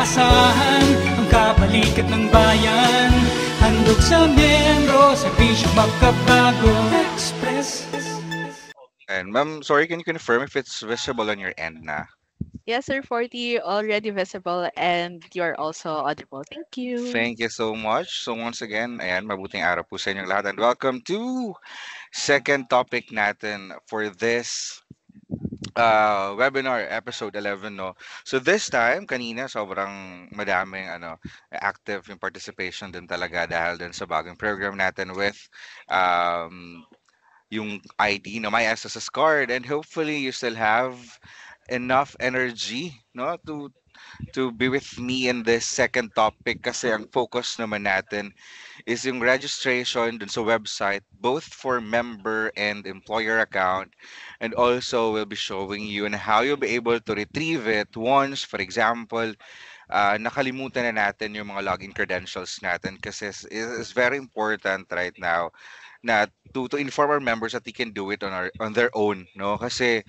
maasahan, ang kabalikat ng bayan. Handog sa miyembro, serbisyong magkabago. Express. And ma'am, sorry, can you confirm if it's visible on your end na? Yes, sir, 40 already visible and you're also audible. Thank you. Thank you so much. So once again, ayan, mabuting araw po sa inyong lahat and welcome to second topic natin for this webinar episode 11, no. So this time kanina sobrang madaming active yung participation din talaga dahil din sa bagong program natin with um yung ID, no, my SSS card, and hopefully you still have enough energy, no, to be with me in this second topic kasi ang focus naman natin is yung registration dun sa website, both for member and employer account. And also, we'll be showing you on how you'll be able to retrieve it once, for example, nakalimutan na natin yung mga login credentials natin kasi it's very important right now na to inform our members that they can do it on their own, no, kasi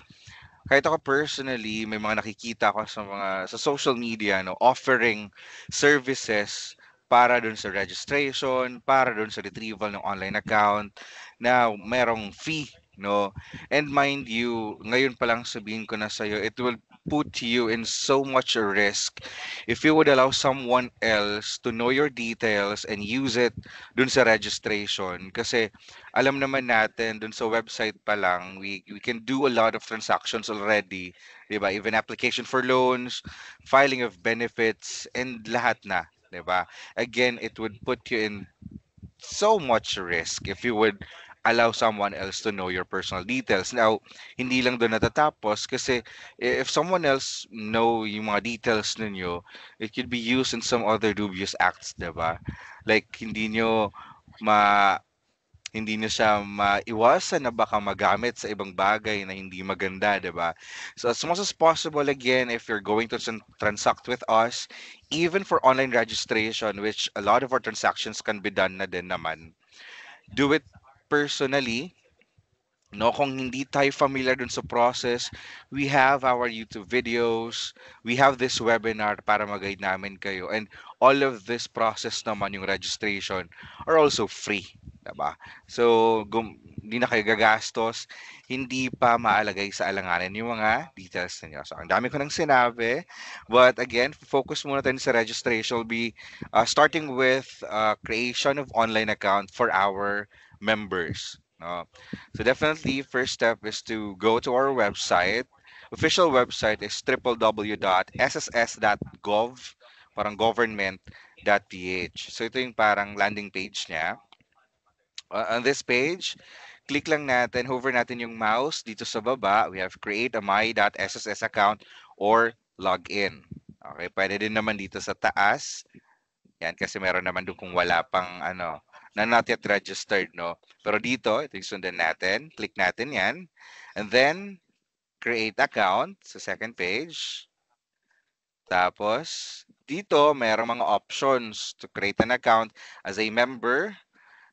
kahit ako personally, may mga nakikita ko sa social media, no, offering services para dun sa registration, para dun sa retrieval ng online account na merong fee, no. And mind you, ngayon pa lang sabihin ko na sa'yo, it will put you in so much risk if you would allow someone else to know your details and use it dun sa registration. Kasi alam naman natin dun sa website pa lang, we can do a lot of transactions already, 'di ba? Even application for loans, filing of benefits, and lahat na, 'di ba? Again, it would put you in so much risk if you would allow someone else to know your personal details. Now, hindi lang doon natatapos kasi if someone else know yung mga details ninyo, it could be used in some other dubious acts, 'di ba? Like ma hindi niyo siya maiwasan na baka magamit sa ibang bagay na hindi maganda, 'di ba? So as much as possible, again, if you're going to transact with us, even for online registration, which a lot of our transactions can be done na din naman, do it personally. No, kung hindi tayo familiar dun sa process, we have our YouTube videos, we have this webinar para mag-guide namin kayo. And all of this process naman, yung registration, are also free. Diba? So, hindi na kayo gagastos, hindi pa maalagay sa alanganin yung mga details ninyo. So, ang dami ko nang sinabi. But again, focus muna tayo sa registration. Will be starting with creation of online account for our members. No? So definitely, first step is to go to our website. Official website is www.sss.gov, parang government.ph. So ito yung parang landing page niya. On this page, click lang natin, hover natin yung mouse dito sa baba. We have create a my.sss account or log in. Okay, pwede din naman dito sa taas. Yan, kasi meron naman doon kung wala pang na not yet registered, no? Pero dito, ito yung sundan natin. Click natin yan. And then, create account sa second page. Tapos, dito, merong mga options to create an account as a member,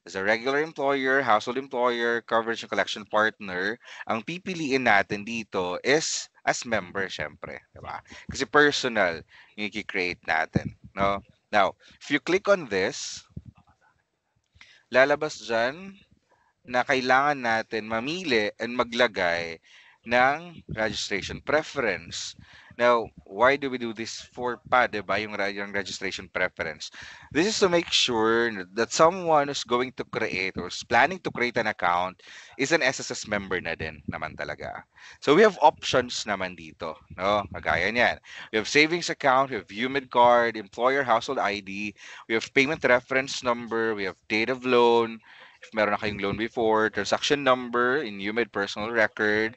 as a regular employer, household employer, coverage and collection partner. Ang pipiliin natin dito is as member, syempre. Diba? Kasi personal yung i-create natin, no? Now, if you click on this, lalabas dyan na kailangan natin mamili and maglagay ng registration preference. Now, why do we do this for pa, diba, yung registration preference? This is to make sure that someone who's going to create or is planning to create an account is an SSS member na din naman talaga. So we have options naman dito, no? Kagaya niyan. We have savings account, we have UMID card, employer household ID, we have payment reference number, we have date of loan, if meron na kayong loan before, transaction number in UMID personal record,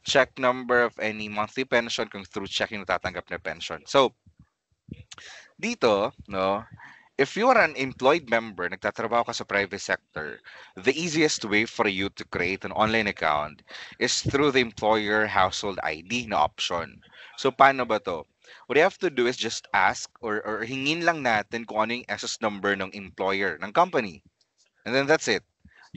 check number of any monthly pension kung through checking natatanggap na pension. So, dito, no, if you are an employed member, nagtatrabaho ka sa private sector, the easiest way for you to create an online account is through the employer household ID na option. So, paano ba to? What you have to do is just ask or hingin lang natin kung ano yung SS number ng employer, ng company. And then that's it.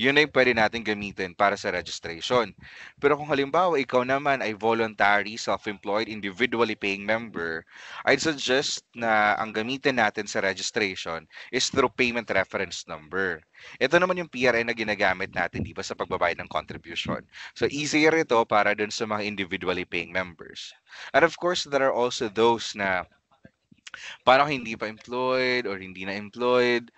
yun na yung pwede natin gamitin para sa registration. Pero kung halimbawa ikaw naman ay voluntary, self-employed, individually paying member, I'd suggest na ang gamitin natin sa registration is through payment reference number. Ito naman yung PRN na ginagamit natin, di ba, sa pagbabayad ng contribution. So easier ito para dun sa mga individually paying members. And of course, there are also those na parang hindi pa employed or hindi na employed,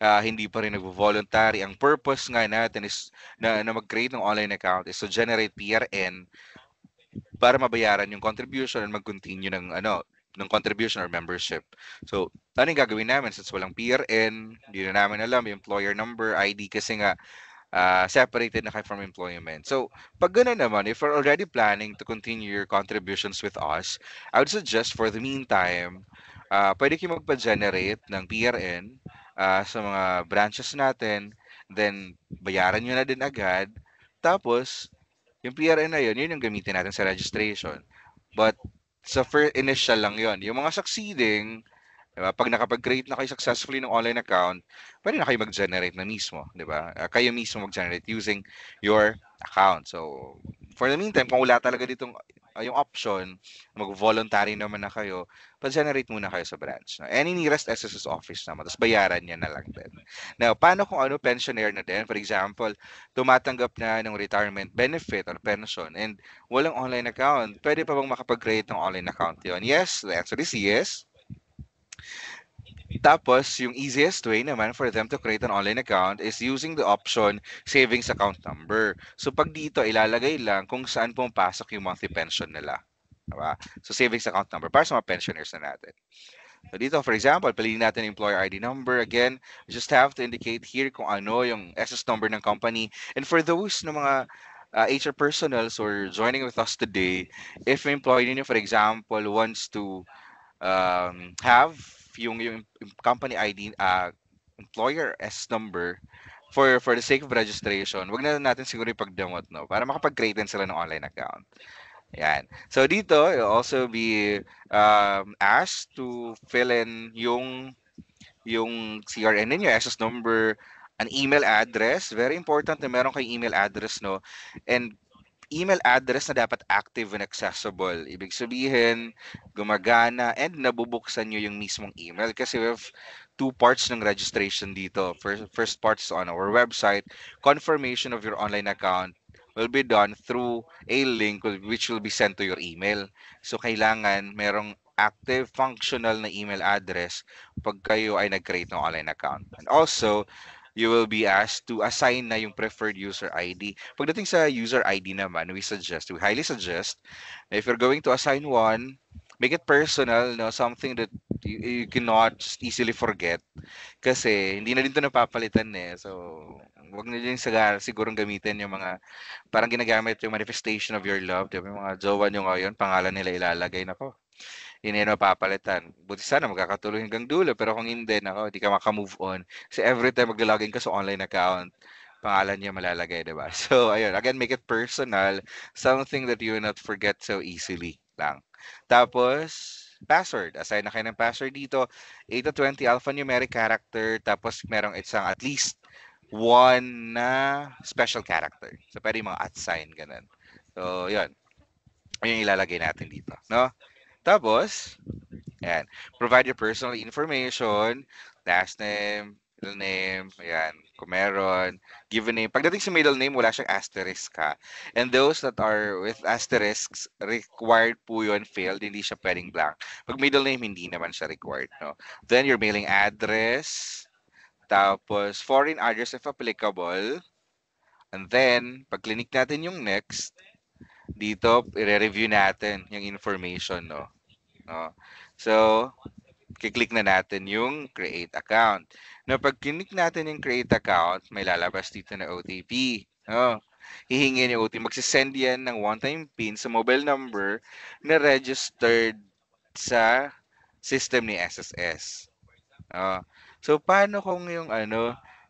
hindi pa rin nagvo-voluntary. Ang purpose nga natin is na mag-create ng online account is to generate PRN para mabayaran yung contribution and mag-continue ng contribution or membership. So, ano yung gagawin namin since walang PRN, hindi na namin alam yung employer number, ID kasi nga separated na kayo from employment. So, pag gano'n naman, if you're already planning to continue your contributions with us, I would suggest for the meantime, pwede kayo magpa-generate ng PRN sa mga branches natin, then bayaran nyo na din agad, tapos yung PRN na yun yung gamitin natin sa registration. But sa first initial lang yun. Yung mga succeeding, diba? Pag nakapag-create na kayo successfully ng online account, pwede na kayo mag-generate na mismo, di ba? Kayo mismo mag-generate using your account. So, for the meantime, kung wala talaga ditong yung option, mag-voluntary naman na kayo, pa-generate muna kayo sa branch. Any nearest SSS office naman, tapos bayaran niya na lang din. Now, paano kung pensioner na din? For example, tumatanggap na ng retirement benefit or pension and walang online account, pwede pa bang makapag-create ng online account yon? Yes, the answer is yes. Tapos, yung easiest way naman for them to create an online account is using the option savings account number. So, pag dito, ilalagay lang kung saan pumapasok yung monthly pension nila. Diba? So, savings account number para sa mga pensioners na natin. So, dito, for example, piliin natin yung employer ID number. Again, you just have to indicate here kung ano yung SS number ng company. And for those na mga HR personals who are joining with us today, if yung employee niyo, for example, wants to have yung company ID, employer S number for the sake of registration, wag na natin siguro ipagdamot, no? Para makapag-create din sila ng online account. Yan. So dito, you'll also be asked to fill in yung CRN ninyo, SS number, an email address. Very important na meron kayong email address, no? And email address na dapat active and accessible. Ibig sabihin, gumagana and nabubuksan nyo yung mismong email kasi we have two parts ng registration dito. First part is on our website. Confirmation of your online account will be done through a link which will be sent to your email. So, kailangan merong active, functional na email address pag kayo ay nag-create ng online account. And also, you will be asked to assign na yung preferred user ID. Pagdating sa user ID naman, we highly suggest, if you're going to assign one, make it personal, no? Something that you cannot just easily forget. Kasi hindi na din ito napapalitan eh. So, wag na din sigurong gamitin yung mga, parang ginagamit yung manifestation of your love. Diba? Yung mga jowa nyo ngayon, pangalan nila ilalagay na ko. Yun yung mapapalitan. Buti sana magkakatuloy hanggang dulo. Pero kung hindi, nako, hindi ka maka-move on. Kasi every time mag-login ka sa online account, pangalan niya malalagay, diba? So, ayun. Again, make it personal. Something that you will not forget so easily lang. Tapos, password. Assign na kayo ng password dito. 8 to 20 alphanumeric character. Tapos, merong isang at least one na special character. So, pwede mga at sign, ganun. So, yun. Ayun yung ilalagay natin dito. No? Tapos, ayan, provide your personal information, last name, middle name, ayan, kung meron, given name. Pagdating sa middle name, wala siyang asterisk ka. And those that are with asterisks, required po yun, failed, hindi siya pwedeng blank. Pag middle name, hindi naman siya required, no? Then, your mailing address, tapos foreign address if applicable, and then, pag clinic natin yung next, dito, i-review natin yung information, no? So, kiklik na natin yung create account. No, pag click natin yung create account, may lalabas dito na OTP. No? Hihingin yung OTP. Magsisend yan ng one-time PIN sa mobile number na registered sa system ni SSS. So, paano kung yung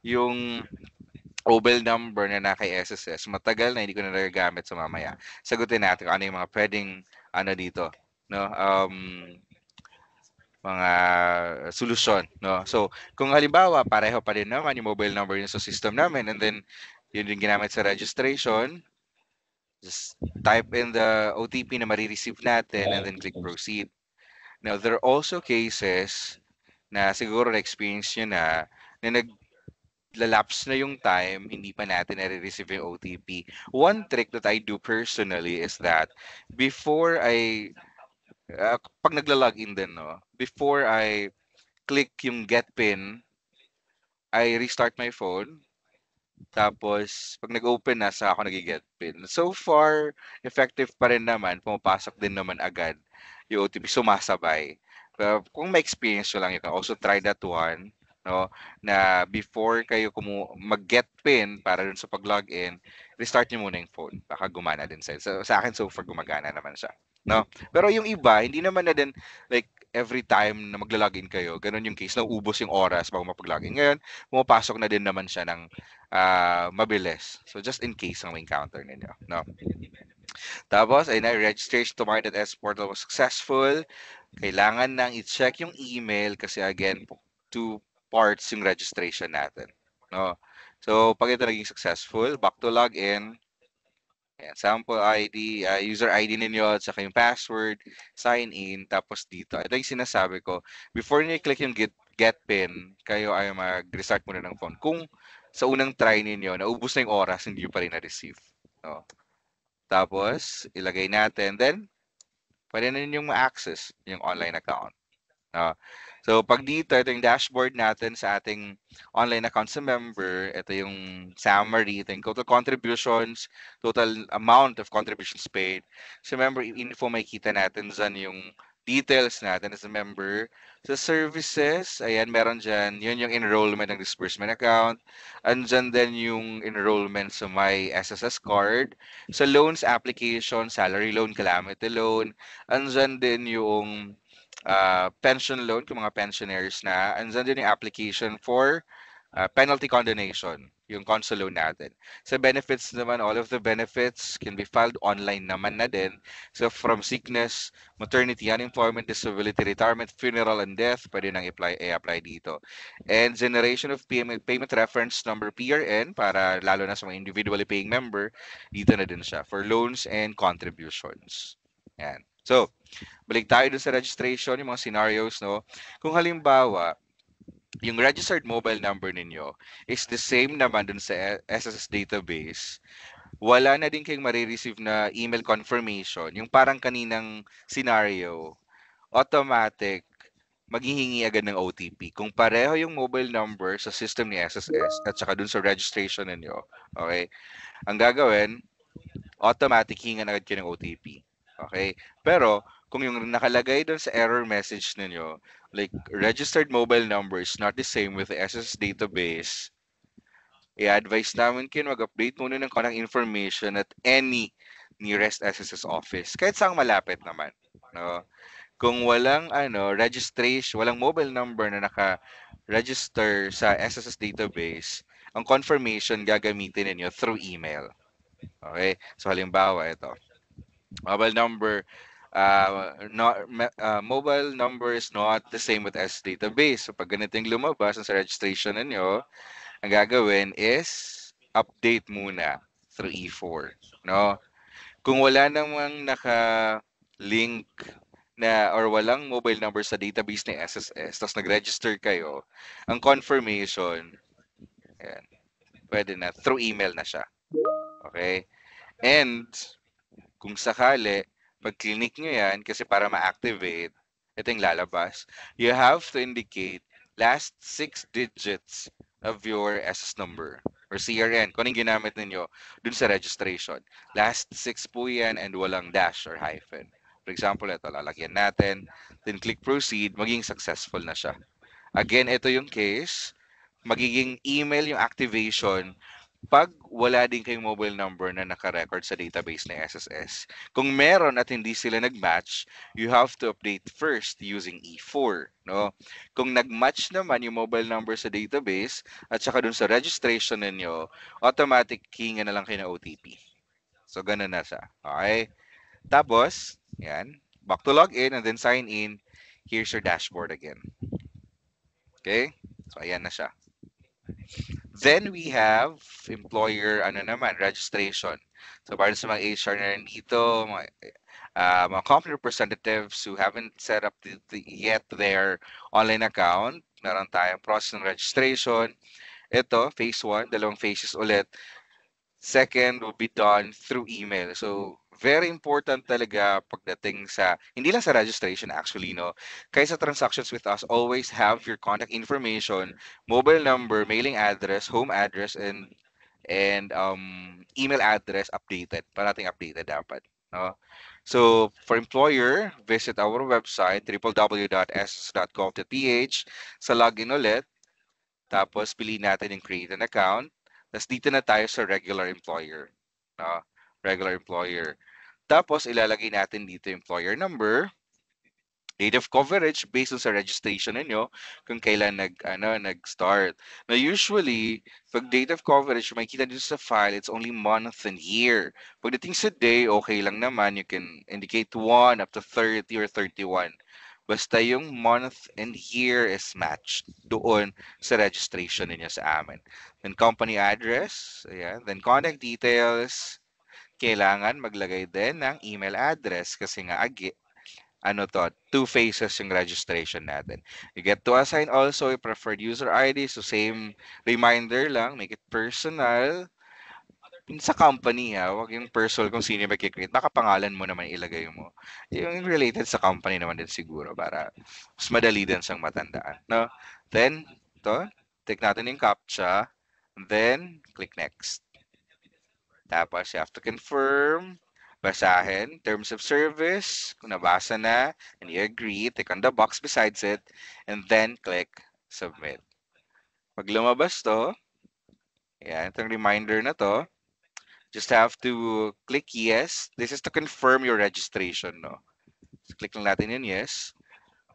yung mobile number na naka SSS, matagal na hindi ko na nagagamit sa mamaya. Sagutin natin kung ano yung mga pwedeng dito, no? Mga solusyon, no? So, kung halimbawa pareho pa din naman yung mobile number niyo sa system namin and then Yun yung ginamit sa registration. Just type in the OTP na marireceive natin and then click proceed. Now, there are also cases na siguro na-experience nyo na naglalapse na yung time, hindi pa natin nare-receive yung OTP. One trick that I do personally is that before pag nagla-login din, no, before I click yung get pin, I restart my phone. Tapos, pag nag-open na, sa ako nag-get pin. So far, effective pa rin naman. Pumapasok din naman agad yung OTP. Sumasabay. Pero kung may experience nyo lang, you can also try that one. No, na before kayo mag-get pin para dun sa pag-login, restart nyo muna yung phone. Baka gumana din sa akin, so far gumagana naman siya. No? Pero yung iba, hindi naman na din like every time na magla-login kayo, ganun yung case, nauubos yung oras bago mapag-login. Ngayon, pumapasok na din naman siya ng mabilis. So just in case ang encounter ninyo, no? Tapos, ay na registration to Market.s portal was successful. Kailangan nang i-check yung email kasi again, two parts yung registration natin, no? So, pag ito naging successful, back to login. Ayan, sample ID, user ID ninyo at saka yung password, sign in, tapos dito. Ito yung sinasabi ko. Before niyo i-click yung get pin, kayo ay mag-restart muna ng phone. Kung sa unang try ninyo, naubos na yung oras, hindi nyo pa rin na-receive. No? Tapos, ilagay natin. Then, pwede na ninyong ma-access yung online account. No? So, pag dito, ito yung dashboard natin sa ating online account sa member. Ito yung summary, ito yung total contributions, total amount of contributions paid. Sa member info, makikita natin dyan yung details natin as a member. Sa services, ayan, meron dyan, yun yung enrollment ng disbursement account. Andyan din yung enrollment sa my SSS card. Sa loans application, salary loan, calamity loan. Andyan din yung pension loan kung mga pensioners na. Andyan din yung application for penalty condonation, yung console loan natin. Sa benefits naman, all of the benefits can be filed online naman na din. So from sickness, maternity, unemployment, disability, retirement, funeral, and death, pwede nang i-apply dito. And generation of payment reference number PRN para lalo na sa mga individually paying member, dito na din siya for loans and contributions. Yan. So, balik tayo dun sa registration, yung mga scenarios, no? Kung halimbawa, yung registered mobile number ninyo is the same naman dun sa SSS database, wala na din kayong marireceive na email confirmation. Yung parang kaninang scenario, automatic, maghihingi agad ng OTP. Kung pareho yung mobile number sa system ni SSS at saka dun sa registration ninyo, okay, ang gagawin, automatic hingan agad kayo ng OTP. Okay? Pero, kung yung nakalagay doon sa error message ninyo, like registered mobile number is not the same with the SSS database, i-advise namin kayo mag-update muna ng kanang information at any nearest SSS office. Kahit saan malapit naman. No? Kung walang registration, walang mobile number na naka-register sa SSS database, ang confirmation gagamitin ninyo through email. Okay? So halimbawa, ito. Mobile number mobile number is not the same with S database. So pag ganito yung lumabas sa registration ninyo, ang gagawin is update muna through E4, no? Kung wala namang naka-link na or walang mobile number sa database ni SSS, tapos nag-register kayo, ang confirmation, ayan, pwede na through email na siya. Okay? And kung sakali, pag clinic nyo yan, kasi para ma-activate, ito yung lalabas, you have to indicate last 6 digits of your SS number or CRN, kung anong ginamit ninyo dun sa registration. Last 6 po yan and walang dash or hyphen. For example, ito, lalagyan natin, then click proceed, maging successful na siya. Again, ito yung case, magiging email yung activation pag wala din kayong mobile number na naka-record sa database ng SSS. Kung meron at hindi sila nag-match, you have to update first using E4. No? Kung nag-match naman yung mobile number sa database at saka dun sa registration ninyo, automatic hinga na lang kayo ng OTP. So, ganun na siya. Okay? Tapos, yan, back to login and then sign in. Here's your dashboard again. Okay? So, ayan na siya. Then we have employer ano naman registration. So para sa mga HR na nandito, mga company representatives who haven't set up yet their online account, meron tayong process ng registration. Ito, phase 1, dalawang phases ulit. Second will be done through email. So, very important talaga pagdating sa, hindi lang sa registration actually, no? Kaya sa transactions with us, always have your contact information, mobile number, mailing address, home address, and email address updated. Parating updated dapat, no? So, for employer, visit our website, www.ss.gov.ph. Sa login ulit, tapos piliin natin yung create an account. Tapos dito na tayo sa regular employer. No? Regular employer. Tapos ilalagay natin dito yung employer number, date of coverage based on sa registration ninyo kung kailan nag-start. Now usually, pag date of coverage, makikita dito sa file, it's only month and year. Pagdating sa day, okay lang naman. You can indicate 1 up to 30 or 31. Basta yung month and year is matched doon sa registration ninyo sa amin. Then company address, ayan. Then contact details, kailangan maglagay din ng email address kasi nga two phases yung registration natin. You get to assign also a preferred user ID, so same reminder lang, make it personal. Sa company wag yung personal kung sino yung mag-create. Baka pangalan mo naman ilagay mo. Yung related sa company naman din siguro para mas madali din siyang matandaan. No? Then, take natin yung CAPTCHA, then click next. Tapos, you have to confirm, basahin, terms of service, kung nabasa na, and you agree, click on the box besides it, and then click submit. Pag lumabas to, yan, itong reminder na to, just have to click yes. This is to confirm your registration, no? So, click lang natin yun, yes.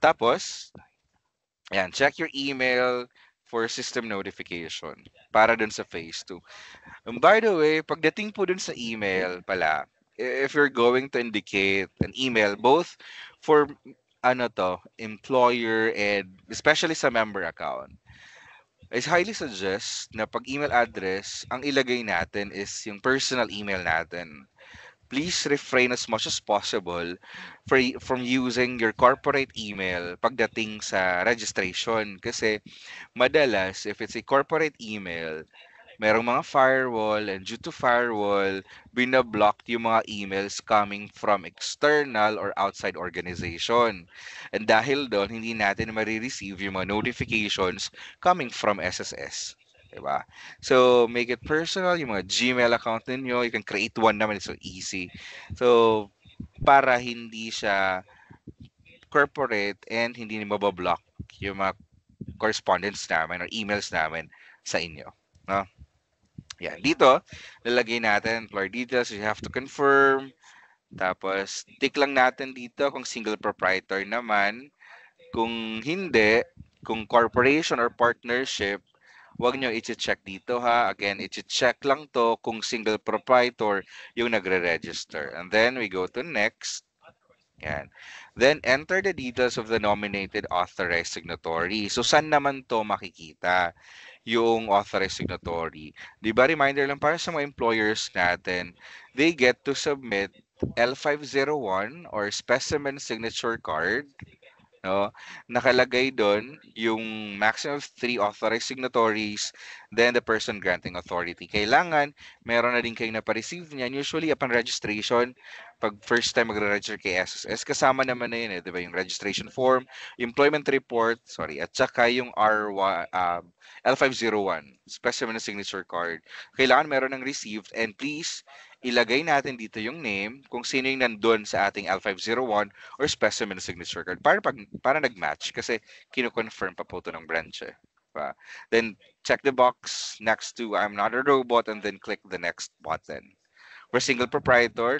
Tapos, yan, check your email for system notification para dun sa phase 2. And by the way, pagdating po dun sa email pala, if you're going to indicate an email both for employer and especially sa member account, I highly suggest na pag email address, ang ilagay natin is yung personal email natin. Please refrain as much as possible from using your corporate email pagdating sa registration. Kasi madalas, if it's a corporate email, merong mga firewall, and due to firewall, binablock yung mga emails coming from external or outside organization. And dahil doon, hindi natin marireceive yung mga notifications coming from SSS. Diba? So, make it personal. Yung mga Gmail account ninyo, you can create one naman. It's so easy. So, para hindi siya corporate and hindi mabablock yung mga correspondence namin or emails namin sa inyo. No? Yan. Dito, lalagay natin employer details. You have to confirm. Tapos, tick lang natin dito kung single proprietor naman. Kung hindi, kung corporation or partnership, wag nyo i-check dito ha. Again, i-check lang to kung single proprietor yung nagre-register. And then, we go to next. Yan. Then, enter the details of the nominated authorized signatory. So, saan naman to makikita? Yung authorized signatory. Di ba, reminder lang para sa mga employers natin, they get to submit L501 or specimen signature card. No? Nakalagay doon yung maximum of 3 authorized signatories, then the person granting authority. Kailangan, meron na din kayo na-receive niyan. Usually, upon registration, pag first time magre-register kay SSS, kasama naman na yun, di ba? Yung registration form, employment report, at saka yung L501, specimen signature card. Kailangan meron ng received, and please, ilagay natin dito yung name kung sino yung nandun sa ating L501 or specimen signature card para nag-match kasi kino-confirm pa po ito ng branch. Diba? Then, check the box next to I'm not a robot and then click the next button. For single proprietor,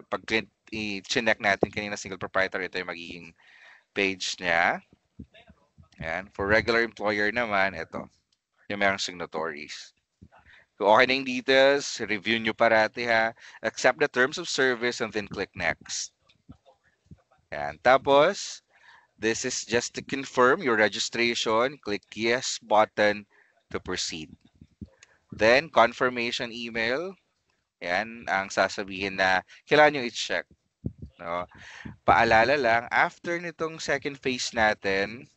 pag i-check natin kanina single proprietor, ito yung magiging page niya. Ayan. For regular employer naman, ito. Yung merong signatories. So, okay na yung details. Review nyo parati ha. Accept the terms of service and then click next. Ayan. Tapos, this is just to confirm your registration. Click yes button to proceed. Then, confirmation email. Yan, ang sasabihin na kailangan nyo i-check. No? Paalala lang, after nitong second phase natin,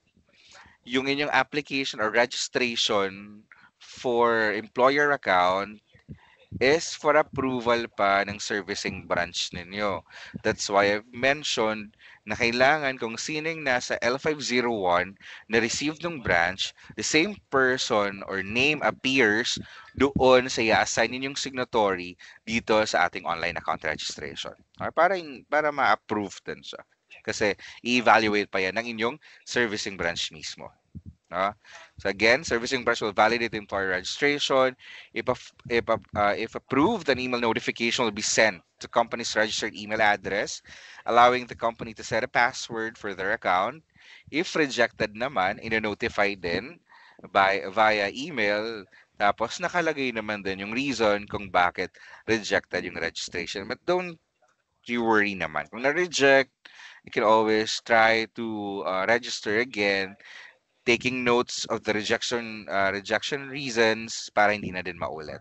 yung inyong application or registration for employer account is for approval pa ng servicing branch ninyo. That's why I've mentioned na kailangan kung sining nasa L501 na received ng branch, the same person or name appears doon sa i-assign ninyong signatory dito sa ating online account registration. Okay, para ma-approve din siya. Kasi i-evaluate pa yan ng inyong servicing branch mismo. No? So again, servicing branch will validate the employer registration. If approved, an email notification will be sent to company's registered email address, allowing the company to set a password for their account. If rejected naman, ino-notify din via email. Tapos nakalagay naman din yung reason kung bakit rejected yung registration. But don't you worry naman. Kung na-reject, you can always try to register again, taking notes of the rejection reasons para hindi na din maulit.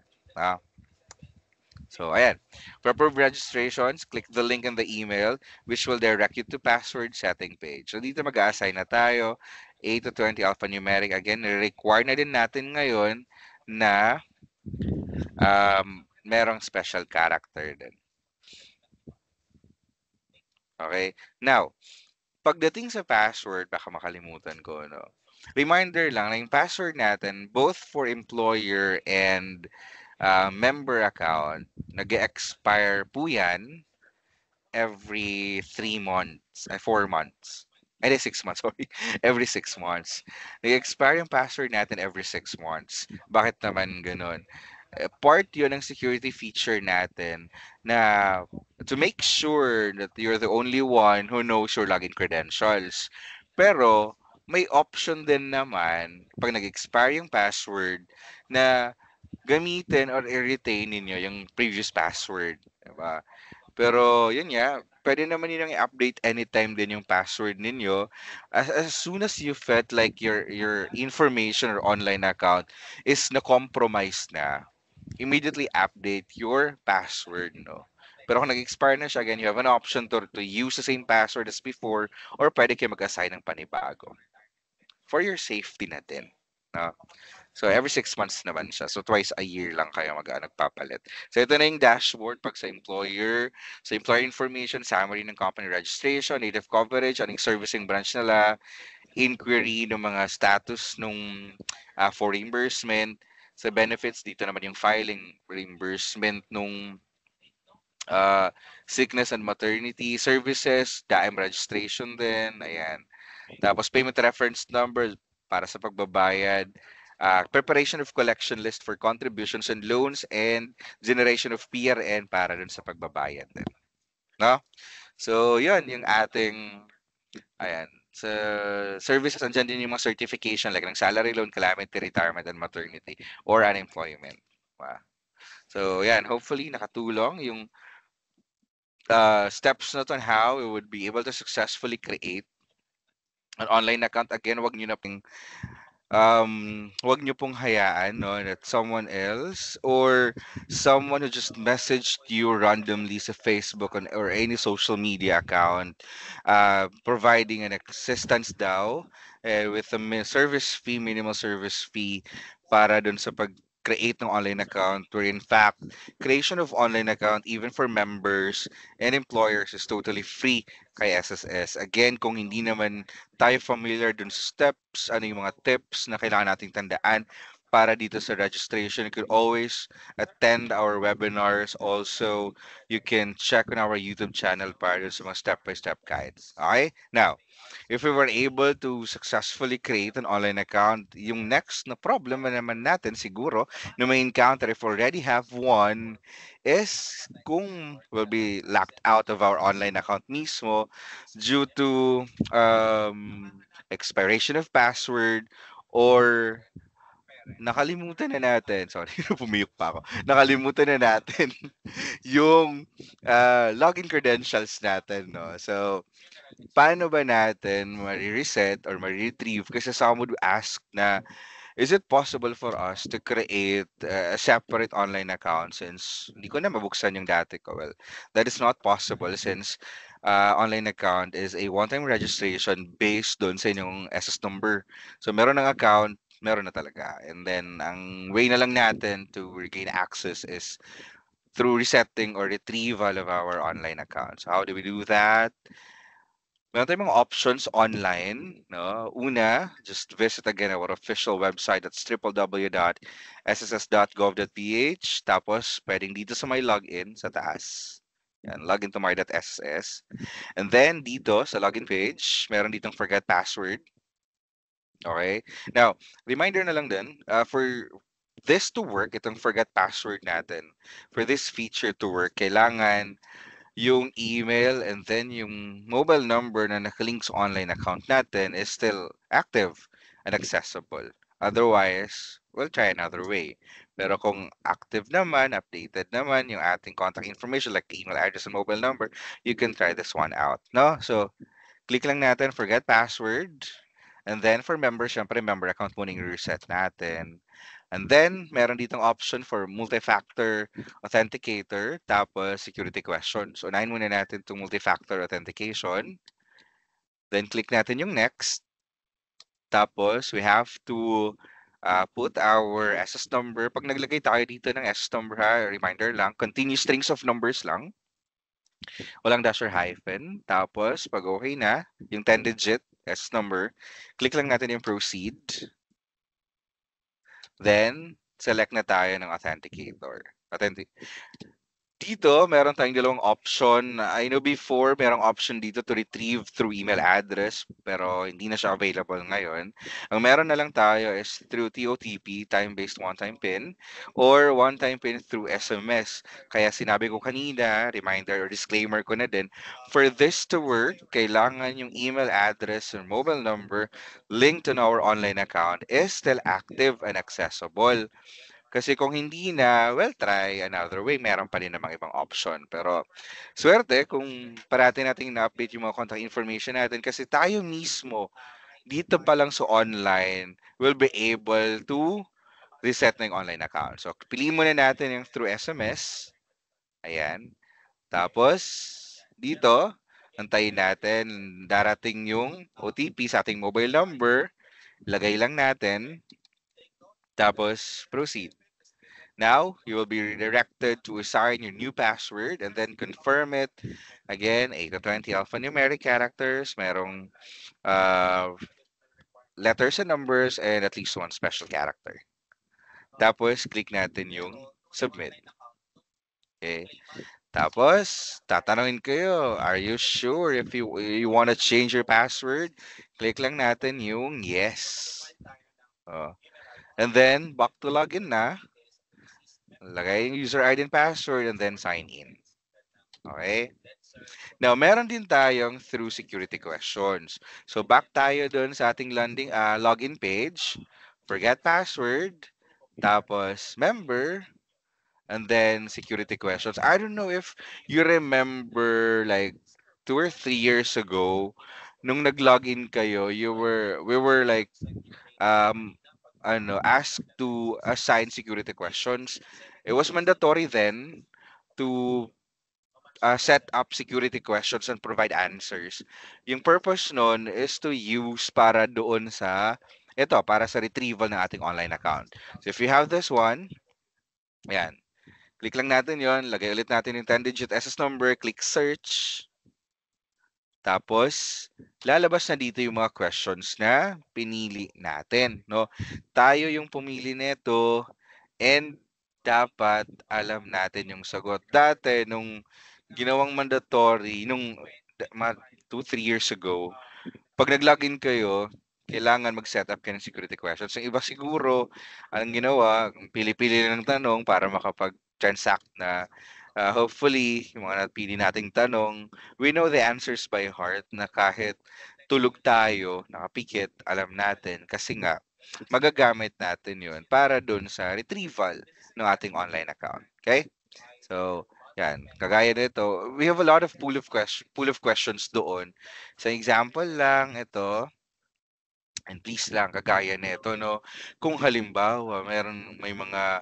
So, ayan. For approved registrations, click the link in the email which will direct you to password setting page. So, dito mag-a-assign na tayo. 8 to 20 alphanumeric. Again, require na din natin ngayon na merong special character din. Okay? Now, pagdating sa password, baka makalimutan ko, no? Reminder lang na yung password natin, both for employer and member account, nag-expire po yan every 3 months, 4 months. Ay, 6 months, sorry. Every 6 months. Nag-expire yung password natin every 6 months. Bakit naman ganun? Part yun ng security feature natin na to make sure that you're the only one who knows your login credentials. Pero, may option din naman pag nag-expire yung password na gamitin or i-retain ninyo yung previous password. Diba? Pero, yun nga, pwede naman yun i-update anytime din yung password ninyo. As soon as you felt like your information or online account is na-compromise na, immediately update your password, no? Pero kung nag-expire na siya, again, you have an option to use the same password as before or pwede kayo mag-assign ng panibago. For your safety na din. No? So, every 6 months naman siya. So, twice a year lang kayo nagpapalit. So, ito na yung dashboard pag sa employer. So, employer information, summary ng company registration, native coverage, anong servicing branch nila, inquiry ng mga status nung for reimbursement. Sa benefits, dito naman yung filing, reimbursement nung sickness and maternity services, DAM registration din, ayan. Tapos payment reference number para sa pagbabayad, preparation of collection list for contributions and loans, and generation of PRN para dun sa pagbabayad din. No? So, yun, yung ating, ayan, sa services, andyan din yung mga certification like ng salary loan, calamity, retirement, and maternity, or unemployment. Wow. So, yan, hopefully nakatulong yung steps na to on how we would be able to successfully create an online account. Again, wag nyo pong hayaan, no, that someone else or someone who just messaged you randomly sa Facebook or any social media account providing an assistance daw with a minimal service fee para dun sa pag-create ng online account, where in fact, creation of online account even for members and employers is totally free kay SSS. Again, kung hindi naman tayo familiar dun sa steps, ano yung mga tips na kailangan nating tandaan para dito sa registration, you could always attend our webinars. Also, you can check on our YouTube channel para dun sa mga step-by-step guides. Okay? Now, if we were able to successfully create an online account, yung next na problem naman natin siguro na may encounter if we already have one is kung we'll be locked out of our online account mismo due to expiration of password or nakalimutan na natin, sorry, pumiyok pa ako, nakalimutan na natin yung login credentials natin, no? So, paano ba natin ma-reset or ma-retrieve? Kasi someone would ask na, is it possible for us to create a separate online account since hindi ko na mabuksan yung dati ko? Well, that is not possible since online account is a one-time registration based doon sa inyong SS number. So meron ng account, meron na talaga. And then ang way na lang natin to regain access is through resetting or retrieval of our online account. So how do we do that? Meron tayong mga options online, no? Una, just visit again our official website. That's www.sss.gov.ph. Tapos, pwedeng dito sa may login sa taas. Yan, login to my.sss. And then, dito sa login page, meron ditong forget password. Okay? Now, reminder na lang din, for this to work, itong forget password natin, for this feature to work, kailangan yung email and then yung mobile number na nakalink sa online account natin is still active and accessible. Otherwise, we'll try another way. Pero kung active naman, updated naman yung ating contact information like email address and mobile number, you can try this one out. No? So, click lang natin forget password. And then for member, syempre member account muna yung reset natin. And then, meron ditong option for multi-factor authenticator, tapos security question. So, unahin muna natin itong multi-factor authentication. Then, click natin yung next. Tapos, we have to put our SS number. Pag naglagay tayo dito ng SS number, ha, reminder lang, continuous strings of numbers lang. Walang dash or hyphen. Tapos, pag okay na, yung 10-digit SS number, click lang natin yung proceed. Then, select na tayo ng authenticator. Dito, meron tayong dalawang option. I know before, merong option dito to retrieve through email address, pero hindi na siya available ngayon. Ang meron na lang tayo is through TOTP, time-based one-time PIN, or one-time PIN through SMS. Kaya sinabi ko kanina, reminder or disclaimer ko na din, for this to work, kailangan yung email address or mobile number linked to our online account is still active and accessible. Kasi kung hindi na, well, try another way. Meron pa rin namang ibang option. Pero, swerte kung parati nating na-update yung mga contact information natin kasi tayo mismo, dito pa lang sa online, will be able to reset na yung online account. So, piliin muna natin yung through SMS. Ayan. Tapos, dito, antayin natin, darating yung OTP sa ating mobile number. Lagay lang natin. Tapos, proceed. Now, you will be redirected to assign your new password and then confirm it. Again, 8 to 20 alphanumeric characters, merong letters and numbers, and at least one special character. Tapos, click natin yung submit. Okay. Tapos, tatanungin kayo, are you sure if you want to change your password? Click lang natin yung yes. And then, back to login na. Lagay yung user ID and password and then sign in. Okay? Now, meron din tayong through security questions. So, back tayo dun sa ating login page. Forget password. Tapos, member. And then, security questions. I don't know if you remember like 2 or 3 years ago, nung nag-login kayo, we were like, asked to assign security questions. It was mandatory then to set up security questions and provide answers. Yung purpose nun is to use para doon sa, para sa retrieval ng ating online account. So if you have this one, ayan, click lang natin yon, lagay ulit natin yung 10-digit SS number, click search. Tapos, lalabas na dito yung mga questions na pinili natin, no? Tayo yung pumili nito and dapat alam natin yung sagot. Dati, nung ginawang mandatory, nung 2-3 years ago, pag nag-login kayo, kailangan mag-set up kayo ng security questions. Yung iba siguro, ang ginawa, pili-pili ng tanong para makapag-transact na hopefully, yung mga napili nating tanong, we know the answers by heart na kahit tulog tayo, nakapikit, alam natin. Kasi nga, magagamit natin yun para dun sa retrieval ng ating online account. Okay? So, yan. Kagaya nito, we have a lot of pool of questions doon. Sa example lang, ito, And please lang, kagaya nito, no, kung halimbawa may mga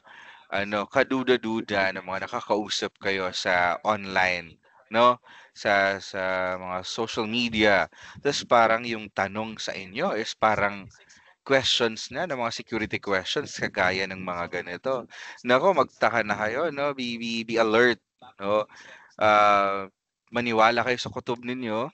kaduda-duda na mga nakakausap kayo sa online, no? Sa mga social media. Tapos parang yung tanong sa inyo is parang questions na ng mga security questions kagaya ng mga ganito. Nako, magtaka na kayo, no? Be alert, no? Ah, maniwala kayo sa kutob ninyo.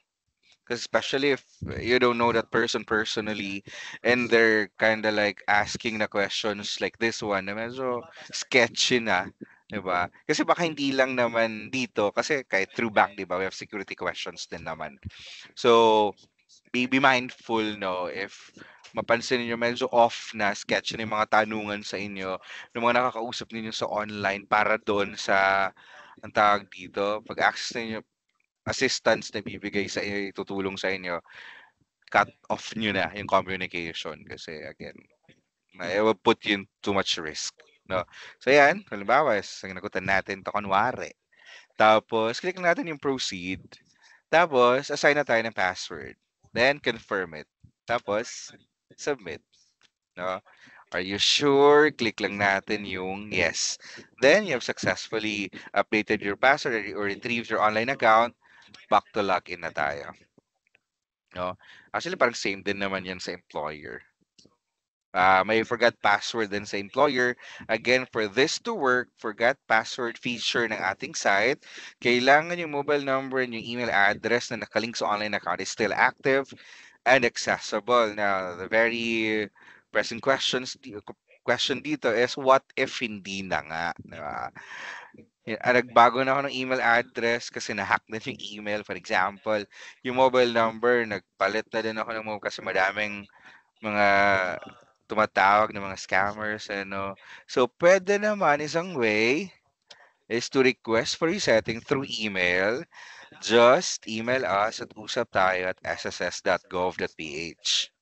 Because especially if you don't know that person personally and they're kind of like asking the questions like this one na medyo sketchy na, 'di ba? Kasi baka hindi lang naman dito kasi kahit through bank, 'di ba? We have security questions din naman. So, be mindful, no, if mapansin niyo medyo off na sketchy na yung mga tanungan sa inyo ng mga nakakausap ninyo sa online para doon sa ang tawag dito, pag-access ninyo assistance na bibigay sa inyo, tutulong sa inyo, cut off nyo na yung communication kasi again, it will put you in too much risk. No? So yan, halimbawa, sinagutan natin to kunwari. Tapos, click natin yung proceed. Tapos, assign na tayo ng password. Then, confirm it. Tapos, submit. No? Are you sure? Click lang natin yung yes. Then, you have successfully updated your password or retrieved your online account. Back to login na tayo. No? Actually, parang same din naman yan sa employer. May forgot password din sa employer. Again, for this to work, forgot password feature ng ating site, kailangan yung mobile number and yung email address na nakalink sa online account is still active and accessible. Now, the very pressing question dito is, what if hindi na nga? Diba? Nagbago na ako ng email address kasi na-hack na yung email. For example, yung mobile number, nagpalit na din ako ng mobile kasi madaming mga tumatawag ng mga scammers. Ano. So, pwede naman isang way is to request for resetting through email. Just email us at usaptayo@sss.gov.ph.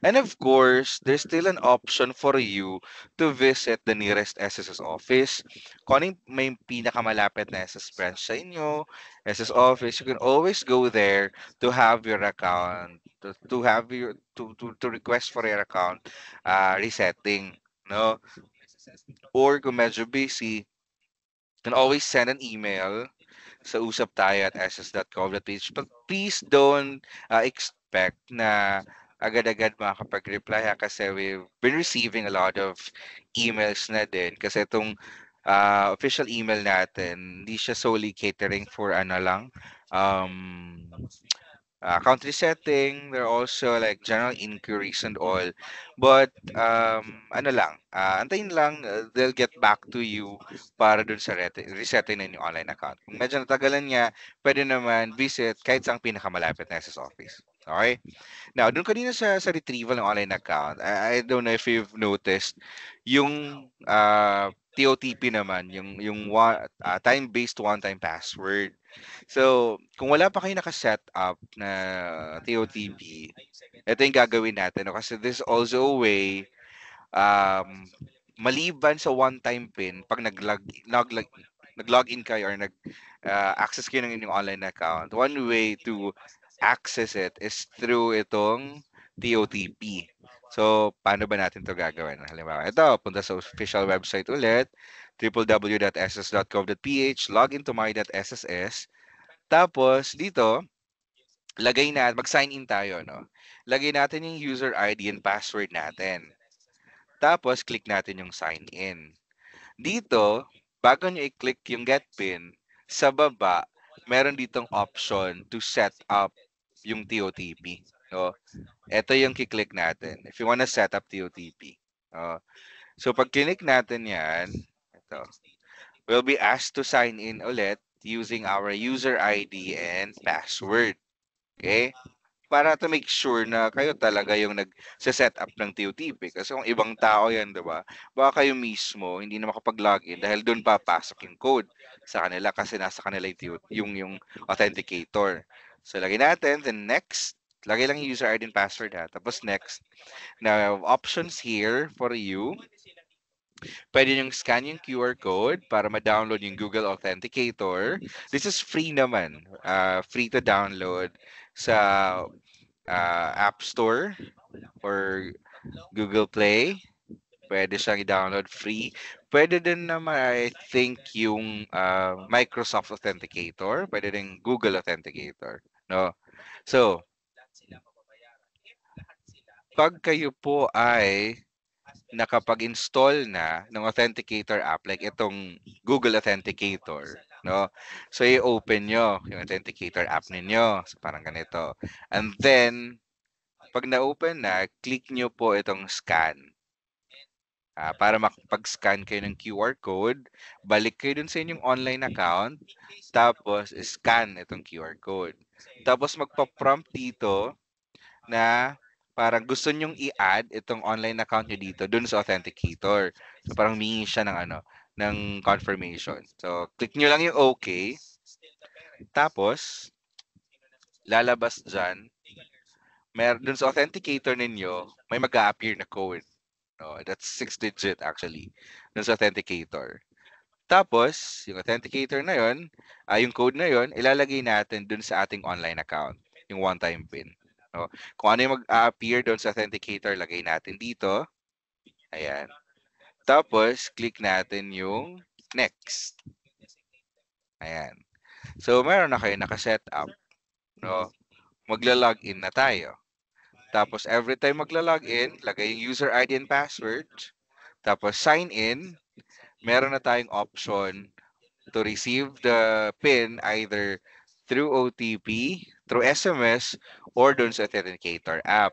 And of course, there's still an option for you to visit the nearest SSS office. Kung ano yung may pinakamalapit na SSS branch sa inyo, SSS office, you can always go there to have your account, to have your to request for your account resetting, no? Or kung medyo busy, you can always send an email sa usaptayo@ss.gov.ph. But please don't expect na agad-agad makakapag-reply kasi we've been receiving a lot of emails na din kasi itong official email natin, hindi siya solely catering for ano lang, um, country setting. There are also like general inquiries and all. But ano lang, antayin lang, they'll get back to you para dun sa resetting ng inyong online account. Kung medyo natagalan niya, pwede naman visit kahit sa pinakamalapit na SS office. Okay? Now, dun kanina sa retrieval ng online account, I don't know if you've noticed, yung TOTP naman, yung time-based one-time password. So, kung wala pa kayo naka-set up na TOTP, ito yung gagawin natin. No? Kasi this is also a way, um, maliban sa one-time PIN, pag nag-login kayo or access kayo ng inyong online account, one way to access it is through itong TOTP. So, paano ba natin to gagawin? Halimbawa, ito, punta sa official website ulit, www.ss.gov.ph, log into my.sss, tapos dito, mag-sign in tayo, no? Lagay natin yung user ID and password natin. Tapos, click natin yung sign in. Dito, bago nyo i-click yung get pin, sa baba, meron ditong option to set up yung TOTP. No? Ito yung kiklik natin. If you wanna set up TOTP. So, pag click natin yan, ito, we'll be asked to sign in ulit using our user ID and password. Okay? Para to make sure na kayo talaga yung nag-set up ng TOTP. Kasi kung ibang tao yan, di ba? Baka kayo mismo hindi na makapag-login dahil doon papasok yung code sa kanila kasi nasa kanila yung authenticator. So, lagay natin. Then next, lagay lang yung user ID and password ha. Tapos next, now we have options here for you. Pwede nyo scan yung QR code para ma-download yung Google Authenticator. This is free naman. Free to download sa App Store or Google Play. Pwede siyang i-download free. Pwede din naman, I think, yung Microsoft Authenticator. Pwede din Google Authenticator. No? So, pag kayo po ay nakapag-install na ng Authenticator app, like itong Google Authenticator, no? So, i-open nyo yung Authenticator app ninyo. So, parang ganito. And then, pag na-open na, click nyo po itong scan. Para makapag-scan kayo ng QR code, balik kayo dun sa inyong online account, tapos scan itong QR code. Tapos magpa-prompt dito na parang gusto nyong i-add itong online account nyo dito dun sa authenticator. So parang mingi siya ng ng confirmation. So click nyo lang yung okay. Tapos lalabas dyan, dun sa authenticator ninyo, may mag-a-appear na code. No, that's 6-digit actually. Dun sa authenticator. Tapos, yung authenticator na yon, yung code na yon, ilalagay natin dun sa ating online account, yung one-time PIN. No? Kung ano yung mag-appear doon sa authenticator, lagay natin dito. Ayan. Tapos, click natin yung next. Ayan. So, meron na kayo nakaset up. No? Magla-login na tayo. Tapos, every time magla-login, lagay yung user ID and password. Tapos, sign in. Meron na tayong option to receive the PIN either through OTP, through SMS, or doon sa Authenticator app.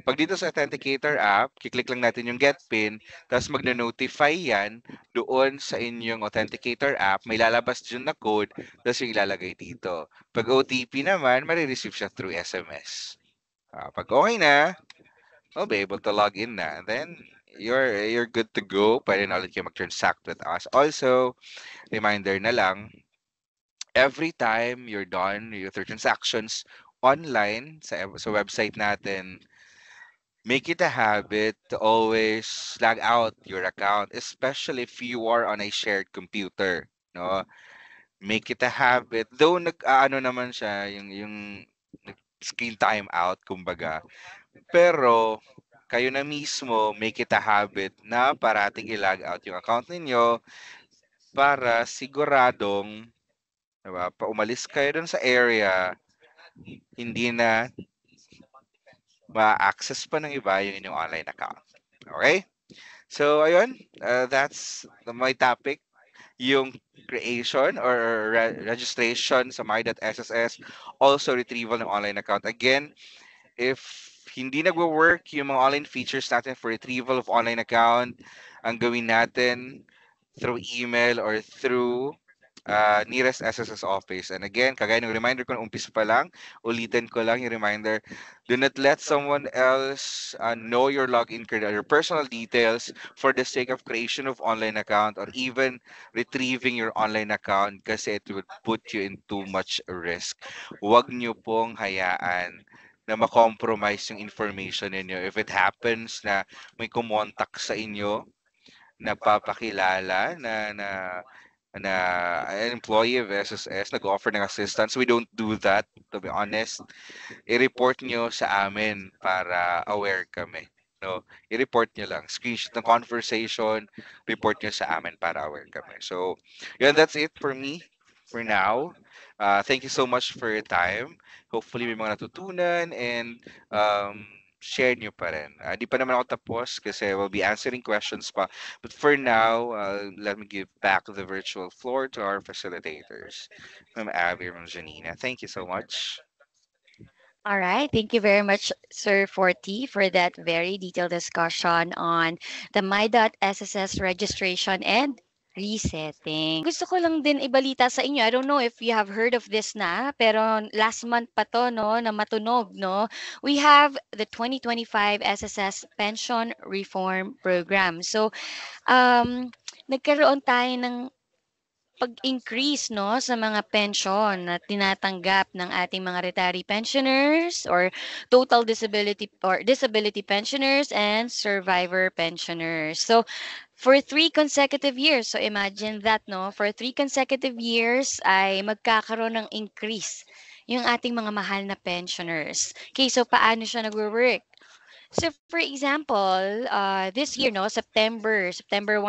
Pag dito sa Authenticator app, kiklik lang natin yung get PIN, tapos magna-notify yan doon sa inyong Authenticator app, may lalabas dyan na code, tapos yung ilalagay dito. Pag OTP naman, marireceive siya through SMS. Pag okay na, you'll be able to log in na. And then, you're good to go. Pwede na ulit kayo mag-transact with us. Also, reminder na lang, every time you're done with your transactions online sa website natin, make it a habit to always log out your account, especially if you are on a shared computer, no? Make it a habit. Though ano naman siya, yung screen time out, kumbaga. Pero kayo na mismo, make it a habit na parating i-log out yung account ninyo para siguradong, diba, pa umalis kayo dun sa area, hindi na ma-access pa ng iba yung inyong online account. Okay? So, ayun, that's my topic, yung creation or registration sa my.sss, also retrieval ng online account. Again, if hindi nagwo-work yung mga online features natin for retrieval of online account, ang gawin natin through email or through nearest SSS office. And again, kagaya ng reminder ko, umpisa pa lang, ulitin ko lang yung reminder, do not let someone else know your login credentials, your personal details for the sake of creation of online account or even retrieving your online account kasi it would put you in too much risk. Huwag niyo pong hayaan na ma-compromise yung information ninyo. If it happens na may kumontak sa inyo, nagpapakilala na an employee of SSS nag-offer ng assistance. We don't do that, to be honest. I-report nyo sa amin para aware kami. No, i-report nyo lang. Screenshot ng conversation, report nyo sa amin para aware kami. So, yun, that's it for me for now. Thank you so much for your time. Hopefully, may mga natutunan and share nyo pa rin. Di pa naman ako tapos kasi we'll be answering questions pa. But for now, let me give back the virtual floor to our facilitators, Ma'am Abby and Janina. Thank you so much. All right. Thank you very much, Sir Forty, for that very detailed discussion on the My.SSS registration and resetting. Gusto ko lang din ibalita sa inyo. I don't know if you have heard of this na, pero last month pa to, no, na matunog, no. We have the 2025 SSS Pension Reform Program. So, nagkaroon tayo ng pag-increase no sa mga pension na tinatanggap ng ating mga retiree pensioners or total disability or disability pensioners and survivor pensioners. So for 3 consecutive years, so imagine that no, for 3 consecutive years ay magkakaroon ng increase yung ating mga mahal na pensioners. Okay, so paano siya nagwo-work? So for example, this year no, September 1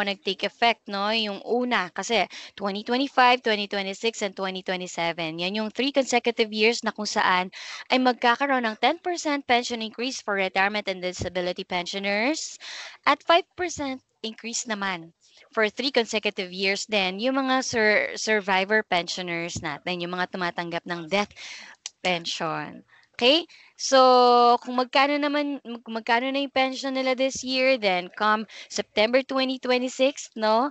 nag-take effect no, yung una kasi 2025, 2026 and 2027. Yan yung 3 consecutive years na kung saan ay magkakaroon ng 10% pension increase for retirement and disability pensioners at 5% increase naman for 3 consecutive years din yung mga survivor pensioners natin, yung mga tumatanggap ng death pension. Okay? So, kung magkano na yung pension nila this year, then come September 2026, no?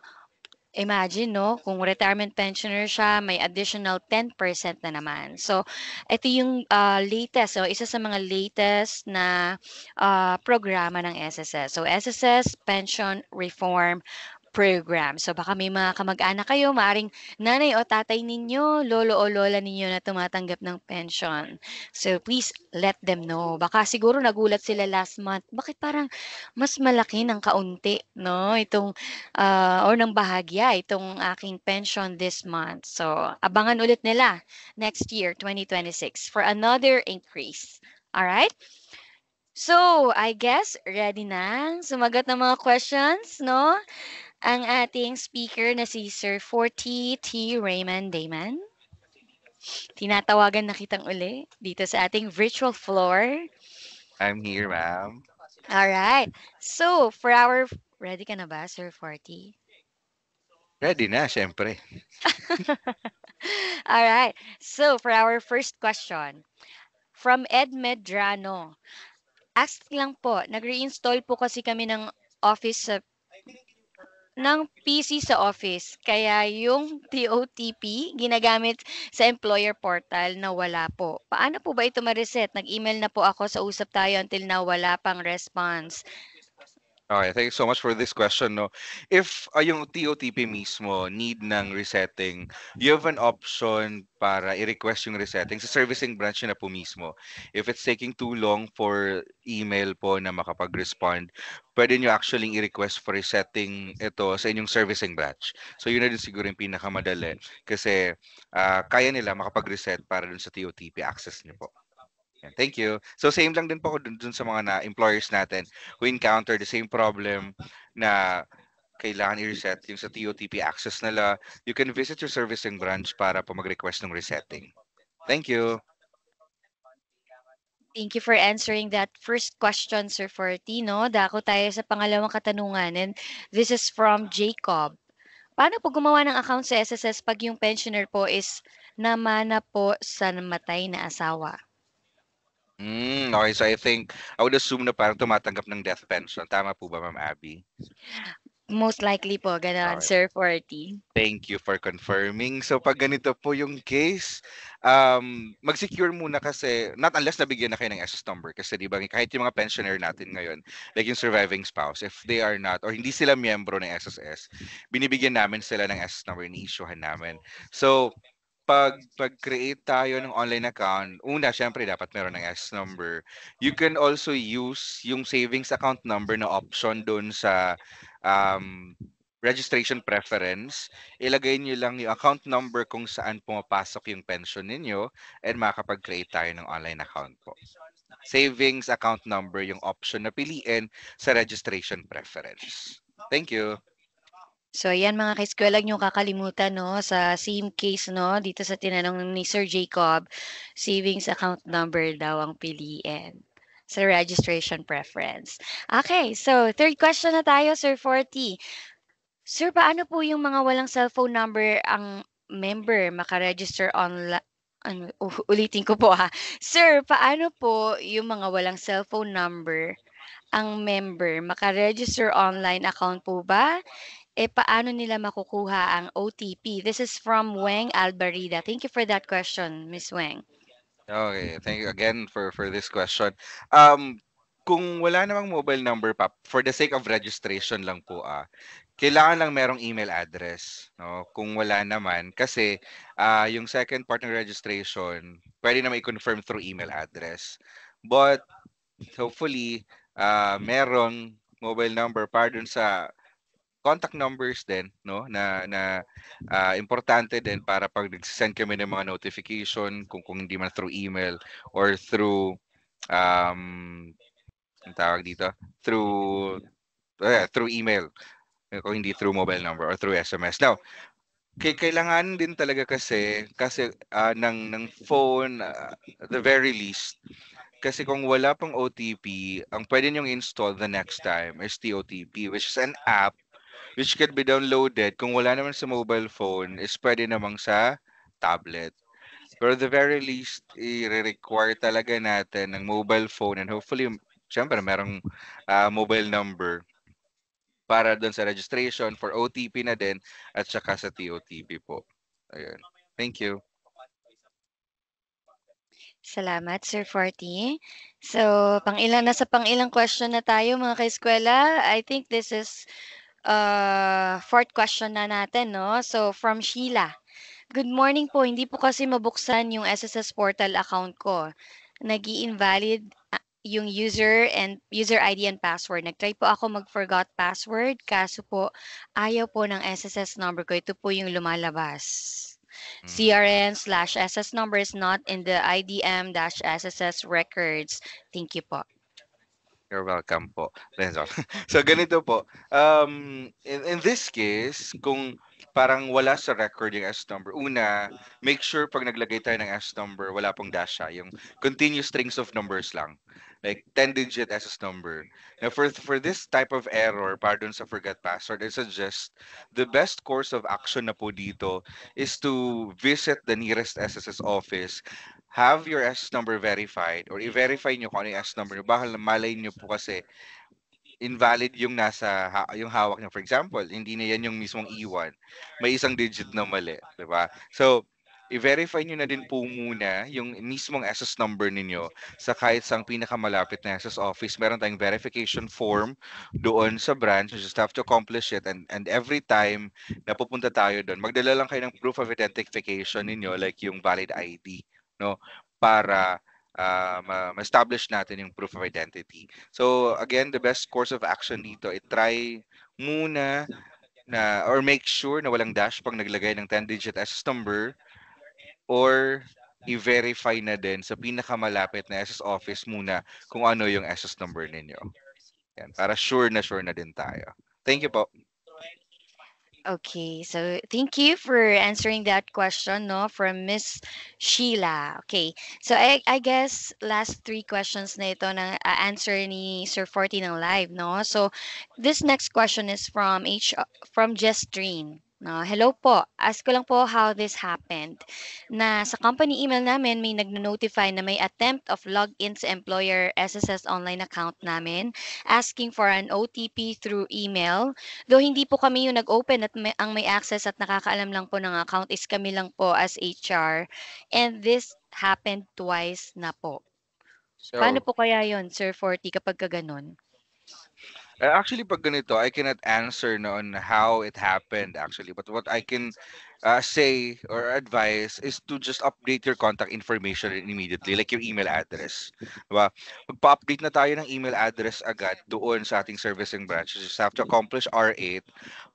Imagine, no? Kung retirement pensioner siya, may additional 10% na naman. So, ito yung latest. So, isa sa mga latest na programa ng SSS. So, SSS Pension Reform Program. So, baka may mga kamag-anak kayo, maaring nanay o tatay ninyo, lolo o lola ninyo na tumatanggap ng pension. So, please let them know. Baka siguro nagulat sila last month. Bakit parang mas malaki ng kaunti, no? Itong or ng bahagya itong aking pension this month. So, abangan ulit nila next year, 2026, for another increase. Alright? So, I guess, ready na sumagot ng mga questions, no? Ang ating speaker na si Sir Forty T. Raymond Damon. Tinatawagan na kitang uli dito sa ating virtual floor. I'm here, ma'am. Alright. So, for our... Ready ka na ba, Sir Forty? Ready na, syempre. Alright. So, for our first question, from Ed Medrano. Ask lang po, nag-reinstall po kasi kami ng office sa ng PC sa office. Kaya yung TOTP ginagamit sa employer portal na wala po. Paano po ba ito ma-reset? Nag-email na po ako sa usap tayo until now wala pang response. Okay, thank you so much for this question, no. If yung TOTP mismo need ng resetting, you have an option para i-request yung resetting sa servicing branch na po mismo. If it's taking too long for email po na makapag-respond, pwede nyo actually i-request for resetting ito sa inyong servicing branch. So yun na din siguro yung pinakamadali kasi kaya nila makapag-reset para dun sa TOTP access nyo po. Thank you. So same lang din po ako dun sa mga employers natin who encounter the same problem na kailangan i-reset yung sa TOTP access nila. You can visit your servicing branch para po mag-request ng resetting. Thank you. Thank you for answering that first question, Sir Forty. No? Dako tayo sa pangalawang katanungan. And this is from Jacob. Paano po gumawa ng account sa SSS pag yung pensioner po is namana po sa namatay na asawa? Okay, so I think I would assume na parang tumatanggap ng death pension. Tama po ba, Ma'am Abby? Most likely po, gano'n, Okay. Sir Forty. Thank you for confirming. So pag ganito po yung case, mag-secure muna kasi, not unless nabigyan na kayo ng SS number. Kasi di ba, kahit yung mga pensioner natin ngayon, like yung surviving spouse, if they are not, or hindi sila miyembro ng SSS, binibigyan namin sila ng SS number, ni-issuehan namin. So, pag-create tayo ng online account, una, syempre, dapat meron ng SS number. You can also use yung savings account number na option doon sa registration preference. Ilagay nyo lang yung account number kung saan pumapasok yung pension ninyo and makakapag-create tayo ng online account po. Savings account number yung option na piliin sa registration preference. Thank you. So ayan mga ka-eskwela, huwag niyong kakalimutan no, sa same case no, dito sa tinanong ni Sir Jacob, savings account number daw ang piliin sa registration preference. Okay, so third question na tayo, Sir Forty. Sir, paano po yung mga walang cellphone number ang member makaregister online? Ulitin ko po ha. Sir, paano po yung mga walang cellphone number ang member makaregister online account po ba? Paano nila makukuha ang OTP? This is from Weng Albarida. Thank you for that question, Miss Weng. Okay, thank you again for this question. Kung wala namang mobile number pa, for the sake of registration lang po kailangan lang merong email address, no? Kung wala naman kasi yung second part ng registration, pwede naman i-confirm through email address. But hopefully merong mobile number para dun sa contact numbers din, no, na importante din para pag nag-send kami ng mga notification kung hindi man through email or through ang tawag dito, through through email, kung hindi through mobile number or through SMS. Now, kailangan din talaga kasi ng phone, at the very least, kasi kung wala pang OTP, ang pwede niyong install the next time is TOTP, which is an app which can be downloaded. Kung wala naman sa mobile phone, is pwede namang sa tablet. Pero the very least, i-require talaga natin ng mobile phone, and hopefully, syempre, merong mobile number para doon sa registration for OTP na din at saka sa TOTP po. Ayun. Thank you. Salamat, Sir Forty. So, nasa pang-ilang question na tayo mga ka-eskwela. I think this is fourth question na natin, no? So, from Sheila. Good morning po. Hindi po kasi mabuksan yung SSS portal account ko. Nag-i-invalid yung user ID and password. Nag-try po ako mag-forgot password, kaso po ayaw po ng SSS number ko. Ito po yung lumalabas. CRN/SS number is not in the IDM-SSS records. Thank you po. You're welcome po. So ganito po. In this case, kung parang wala sa record yung S number, una, make sure pag naglagay tayo ng S number, wala pong dash yung continuous strings of numbers lang. Like 10-digit SS number. Now for this type of error, para dun sa forget password, I suggest the best course of action na po dito is to visit the nearest SSS office, have your S number verified, or i-verify nyo kung ano yung S number nyo. Baka malay nyo po kasi invalid yung yung hawak nyo. For example, hindi na yan yung mismong E1. May isang digit na mali. Diba? So, i-verify nyo na din po muna yung mismong SS number ninyo sa kahit sang pinakamalapit na SS office. Meron tayong verification form doon sa branch. You just have to accomplish it. And every time na pupunta tayo doon, magdala lang kayo ng proof of identification ninyo, like yung valid ID, no? Para ma-establish natin yung proof of identity. So, again, the best course of action dito, i-try muna or make sure na walang dash pag naglagay ng 10-digit SS number, or i-verify na din sa pinakamalapit na SS office muna kung ano yung SS number ninyo. Yan, para sure na din tayo. Thank you po. Okay, so thank you for answering that question, no, from Miss Sheila. Okay, so I guess last three questions na ito na answer ni Sir Forty ng live, no. So this next question is from Jestrine. No, hello po. Ask ko lang po how this happened. Na sa company email namin may nagno-notify na may attempt of login sa employer SSS online account namin, asking for an OTP through email. Though hindi po kami yung nag-open at ang may access at nakakaalam lang po ng account is kami lang po as HR. And this happened twice na po. So, paano po kaya yon, Sir Forty, kapag ganon? Actually, pag ganito, I cannot answer on how it happened actually. But what I can say or advise is to just update your contact information immediately, like your email address. Diba? Magpa-update na tayo ng email address agad doon sa ating servicing branch. You just have to accomplish R8.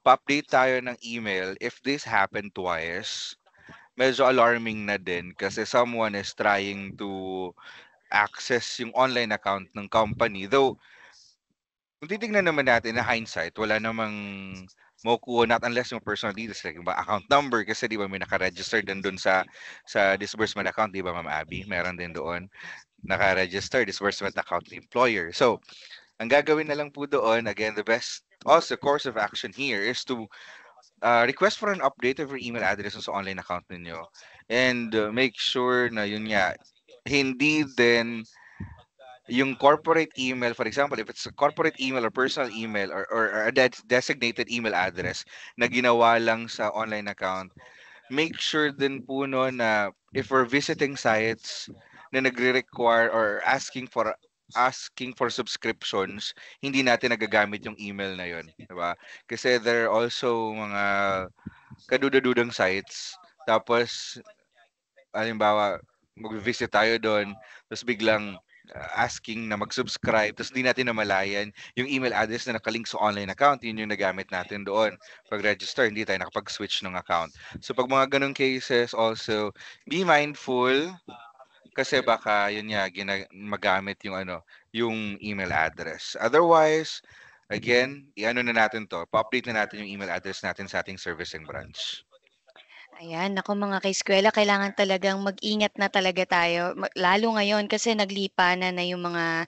Pa-update tayo ng email. If this happened twice, medyo alarming na din kasi someone is trying to access yung online account ng company. Though, kung titignan naman natin na hindsight, wala namang makukuha, not unless yung personal details, like yung account number, kasi di ba may naka-register din doon sa disbursement account, di ba Ma'am Abby? Meron din doon naka-register disbursement account ng employer. So, ang gagawin na lang po doon, again, the best also course of action here is to request for an update of your email address sa online account ninyo. And make sure na yun nga, hindi din yung corporate email, for example, if it's a corporate email or personal email or a designated email address na ginawa lang sa online account, make sure din po no na if we're visiting sites na nagre-require or asking for subscriptions, hindi natin nagagamit yung email na yon, di ba? Kasi there are also mga kadudududang sites, tapos halimbawa mag-visit tayo doon, tapos biglang asking na mag-subscribe, tapos di natin namalayan yung email address na nakalink sa online account, yun yung nagamit natin doon. Pag-register, hindi tayo nakapag-switch ng account. So pag mga ganong cases, also, be mindful kasi baka yun nga magamit yung yung email address. Otherwise, again, i-ano na natin to, pa-update na natin yung email address natin sa ating servicing branch. Ayan, naku mga ka-eskwela, kailangan talagang mag-ingat na talaga tayo. Lalo ngayon kasi naglipanan na yung mga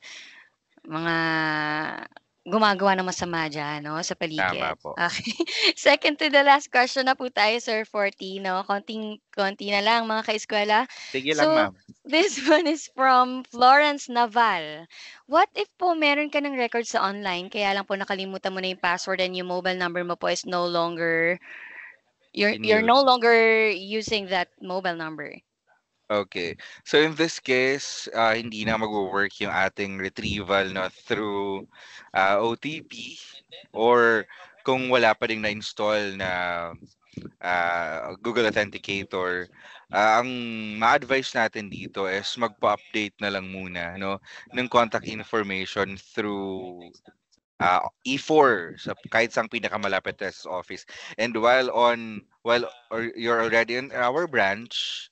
gumagawa ng masama diyan 'no, sa Tama paligid. po. Okey. Second to the last question na po tayo, Sir Forty 'no, konting-konti na lang mga ka-eskwela. Sige lang, So, ma'am. this one is from Florence Naval. What if po meron ka ng record sa online kaya lang po nakalimutan mo na yung password and yung mobile number mo po is no longer In you're no use. longer using that mobile number? Okay. So in this case, hindi na magwo-work yung ating retrieval through OTP, or kung wala pa ding na-install na Google Authenticator, ang ma-advise natin dito is magpa-update na lang muna ng contact information through E4 sa kahit sang pinakamalapit na sa office. And while you're already in our branch,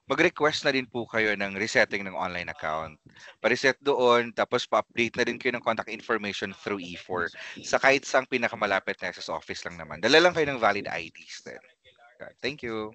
mag-request na din po kayo ng resetting ng online account. Pa-reset doon, tapos pa-update na din kayo ng contact information through E4 sa kahit sang pinakamalapit na sa office lang naman. Dala lang kayo ng valid IDs din. Thank you.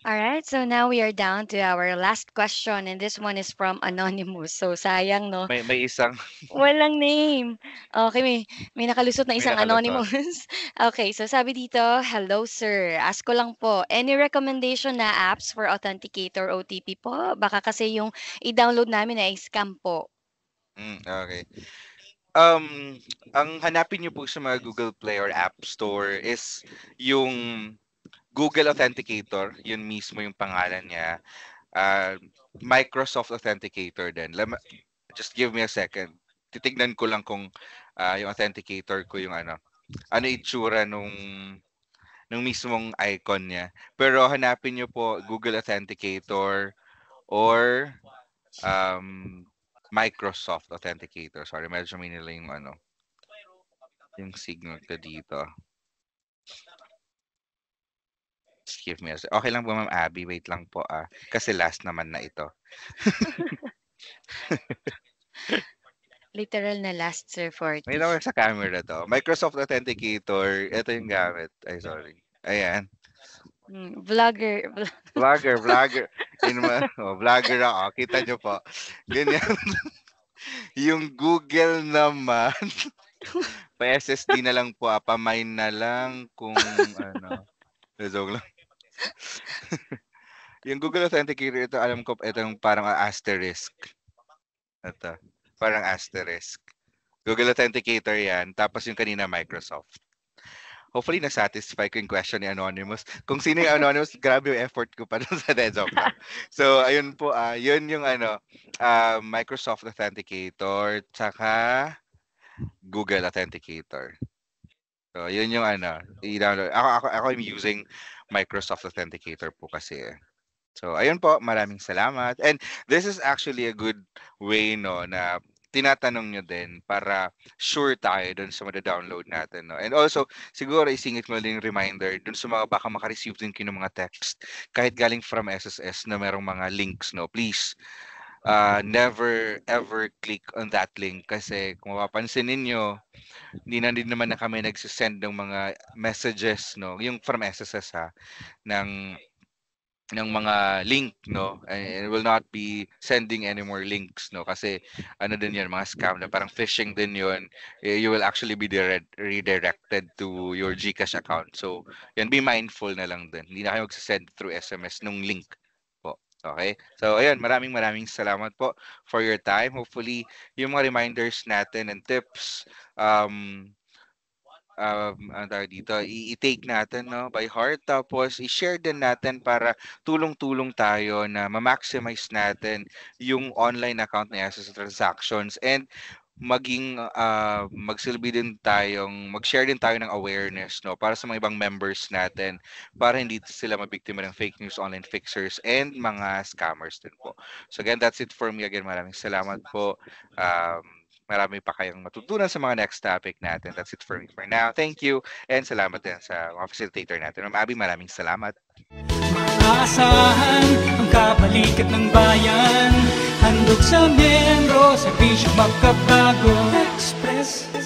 All right, so now we are down to our last question, and this one is from Anonymous. So sayang, no? May isang Walang name. Okay, may nakalusot na may isang nakalusot. Anonymous. Okay, so sabi dito, hello sir. Ask ko lang po, any recommendation na apps for authenticator OTP po? Baka kasi yung i-download namin ay scam po. Okay. Ang hanapin niyo po sa mga Google Play or App Store is yung Google Authenticator, yun mismo yung pangalan niya. Microsoft Authenticator din. Just give me a second. Titignan ko lang kung yung authenticator ko yung ano itsura nung mismong icon niya. Pero hanapin niyo po Google Authenticator or Microsoft Authenticator. Sorry, medyo may nila yung yung signal ko dito. Just give me a second. Okay lang po, Ma'am Abby. Wait lang po kasi last naman na ito. Literal na last, Sir Forty. May naman sa camera to. Microsoft Authenticator. Ito yung gamit. Ay, sorry. Ayan. Vlogger. Vlogger. Vlogger ako. Kita nyo po. Ganyan. Yung Google naman. Pa-SSD na lang po. Pa-mine na lang kung Joke lang. Yung Google Authenticator, ito alam ko, ito yung parang asterisk. Ito. Parang asterisk. Google Authenticator yan. Tapos yung kanina, Microsoft. Hopefully, na-satisfy ko yung question ni Anonymous. Kung sino yung Anonymous, grabe yung effort ko pa dun sa dead joke. So, ayun po. Yun yung Microsoft Authenticator tsaka Google Authenticator. So, yun yung i-download. Ako I'm using Microsoft Authenticator po kasi. So, ayun po. Maraming salamat. And this is actually a good way, na tinatanong nyo din para sure tayo dun sa download natin. No? And also, siguro isingit mo din reminder dun sa mga baka makareceive din kayo ng mga text kahit galing from SSS na merong mga links. No? Please, never ever click on that link kasi kung mapapansin ninyo, hindi na din naman na kami nagsisend ng mga messages, yung from SSS ng mga link, and will not be sending any more links, kasi din yun, mga scam na parang phishing din yun. You will actually be redirected to your GCash account. So, yan, be mindful na lang din. Hindi na kayo magsisend through SMS nung link po. Okay? So, ayun, maraming salamat po for your time. Hopefully, yung mga reminders natin and tips, dito, i-take natin by heart, tapos i-share din natin para tulong-tulong tayo na ma-maximize natin yung online account na sa transactions, and maging magsilbi din mag-share din tayo ng awareness para sa mga ibang members natin para hindi sila mabiktima ng fake news, online fixers, and mga scammers din po. So again, that's it for me. Again, maraming salamat po. Marami pa kayong matutunan sa mga next topic natin. That's it for me for now. Thank you, and salamat din sa mga facilitator natin. Ma'am Abby, maraming salamat. maaasahan, ang kabalikat ng bayan. Handog sa miyembro, serbisyong makabago. Express.